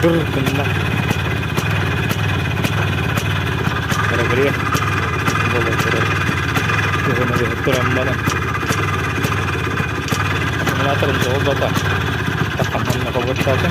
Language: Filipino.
Kena. Kira-kira. Boleh turun. Turun lagi turun mana? Melatar jauh bata. Tahanan nak buat apa?